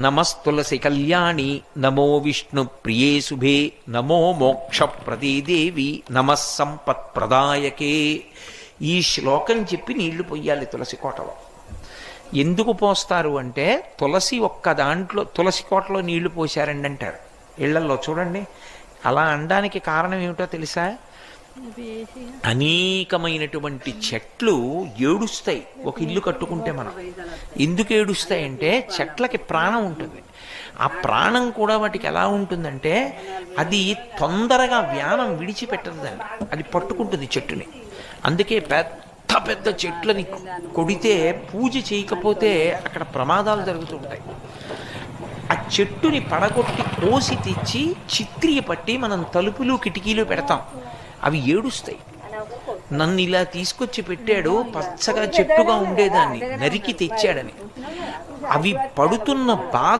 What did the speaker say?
నమస్తులసి కళ్యాణి నమో విష్ణు ప్రియే శుభే నమో మోక్ష ప్రదీదేవి నమః సంపత్ ప్రదాయకే. ఈ శ్లోకం చెప్పి నీళ్లు పొయ్యాలి తులసి కోటలో. ఎందుకు పోస్తారు అంటే తులసి ఒక్క దాంట్లో తులసి కోటలో నీళ్లు పోశారండి అంటారు. ఇళ్లల్లో చూడండి. అలా అనడానికి కారణం ఏమిటో తెలుసా? అనేకమైనటువంటి చెట్లు ఏడుస్తాయి ఒక ఇల్లు కట్టుకుంటే. మనం ఎందుకు ఏడుస్తాయంటే చెట్లకి ప్రాణం ఉంటుంది. ఆ ప్రాణం కూడా వాటికి ఎలా ఉంటుందంటే అది తొందరగా వ్యానం విడిచిపెట్టదు దాన్ని, అది పట్టుకుంటుంది చెట్టుని. అందుకే పెద్ద పెద్ద చెట్లని కొడితే పూజ చేయకపోతే అక్కడ ప్రమాదాలు జరుగుతుంటాయి. ఆ చెట్టుని పడగొట్టి కోసి తెచ్చి చిత్రియ పట్టి మనం తలుపులు కిటికీలు పెడతాం. అవి ఏడుస్తాయి. నన్ను ఇలా తీసుకొచ్చి పెట్టాడు, పచ్చగా చెట్టుగా ఉండేదాన్ని నరికి తెచ్చాడని. అవి పడుతున్న బాధ